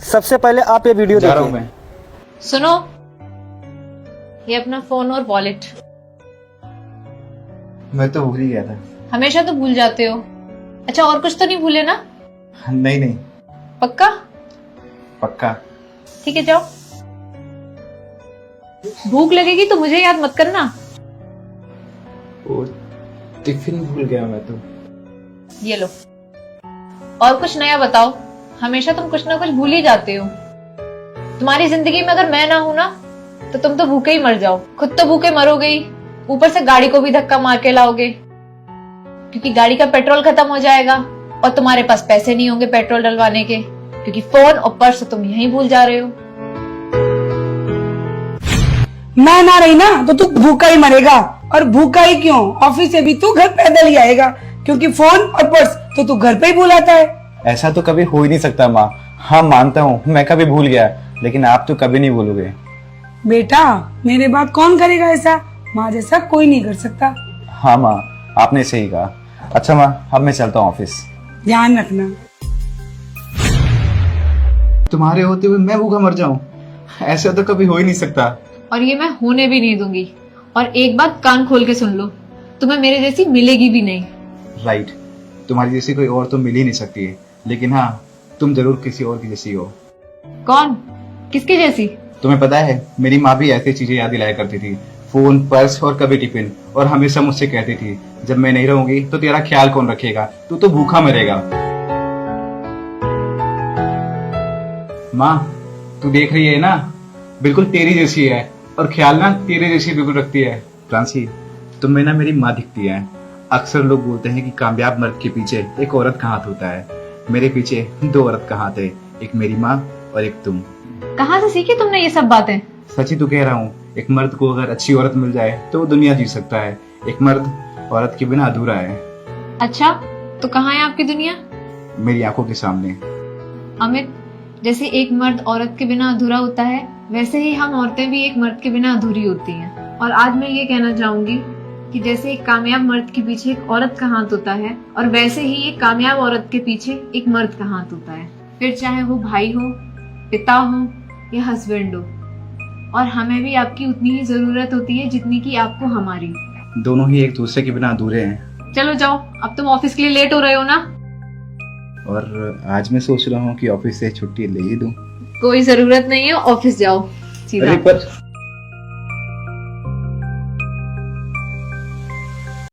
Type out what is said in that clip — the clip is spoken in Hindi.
सबसे पहले आप ये वीडियो जा रहा हूँ देखिए। मैं। सुनो, ये अपना फोन और वॉलेट। मैं तो भूल ही गया था। हमेशा तो भूल जाते हो। अच्छा, और कुछ तो नहीं भूले ना? नहीं नहीं, पक्का? पक्का। ठीक है, जाओ। भूख लगेगी तो मुझे याद मत करना। वो टिफिन भूल गया मैं तो। ये लो। और कुछ नया बताओ। हमेशा तुम कुछ ना कुछ भूल ही जाते हो। तुम्हारी जिंदगी में अगर मैं ना हूं ना, तो तुम तो भूखे ही मर जाओ। खुद तो भूखे मरोगे ही, ऊपर से गाड़ी को भी धक्का मार के लाओगे, क्योंकि गाड़ी का पेट्रोल खत्म हो जाएगा और तुम्हारे पास पैसे नहीं होंगे पेट्रोल डलवाने के, क्योंकि फोन और पर्स तुम यहीं भूल जा रहे हो। मैं ना रही ना तो तू भूखा ही मरेगा। और भूखा ही क्यों, ऑफिस से भी तू घर पैदल ही आएगा, क्योंकि फोन और पर्स तो तू घर पे ही भूल आता है। ऐसा तो कभी हो ही नहीं सकता माँ। हाँ मानता हूँ मैं कभी भूल गया, लेकिन आप तो कभी नहीं भूलोगे। बेटा मेरे बात कौन करेगा ऐसा, माँ जैसा कोई नहीं कर सकता। हाँ माँ, आपने सही कहा। अच्छा माँ, अब मैं चलता हूँ ऑफिस। ध्यान रखना। तुम्हारे होते हुए मैं भूखा मर जाऊं, ऐसा तो कभी हो ही नहीं सकता। और ये मैं होने भी नहीं दूंगी। और एक बात कान खोल के सुन लो, तुम्हें मेरे जैसी मिलेगी भी नहीं। राइट, तुम्हारी जैसी कोई और तो मिल ही नहीं सकती है, लेकिन हाँ तुम जरूर किसी और की जैसी हो। कौन? किसकी जैसी? तुम्हें पता है मेरी माँ भी ऐसी चीजें याद दिलाया करती थी, फोन, पर्स और कभी टिफिन, और हमेशा मुझसे कहती थी जब मैं नहीं रहूंगी तो तेरा ख्याल कौन रखेगा, तू तो भूखा मरेगा। माँ तू देख रही है ना, बिल्कुल तेरी जैसी है, और ख्याल ना तेरे जैसी बिल्कुल रखती है। फ्रांसी, तुम में ना मेरी माँ दिखती है। अक्सर लोग बोलते हैं कि कामयाब मर्द के पीछे एक औरत का हाथ होता है। मेरे पीछे दो औरत का हाथ है, एक मेरी माँ और एक तुम। कहाँ से सीखी तुमने ये सब बातें? सच ही तो कह रहा हूँ। एक मर्द को अगर अच्छी औरत मिल जाए तो वो दुनिया जी सकता है। एक मर्द औरत के बिना अधूरा है। अच्छा, तो कहाँ है आपकी दुनिया? मेरी आंखों के सामने। अमित, जैसे एक मर्द औरत के बिना अधूरा होता है, वैसे ही हम औरतें भी एक मर्द के बिना अधूरी होती हैं। और आज मैं ये कहना चाहूंगी कि जैसे एक कामयाब मर्द के पीछे एक औरत का हाथ होता है, और वैसे ही एक कामयाब औरत के पीछे एक मर्द का हाथ होता है। फिर चाहे वो भाई हो, पिता हो या हस्बैंड हो। और हमें भी आपकी उतनी ही जरूरत होती है जितनी की आपको हमारी। दोनों ही एक दूसरे के बिना अधूरे हैं। चलो जाओ, अब तुम ऑफिस के लिए लेट हो रहे हो ना। और आज मैं सोच रहा हूँ कि ऑफिस से छुट्टी ले ही दूं। कोई जरूरत नहीं है, ऑफिस जाओ सीधा। अरे पर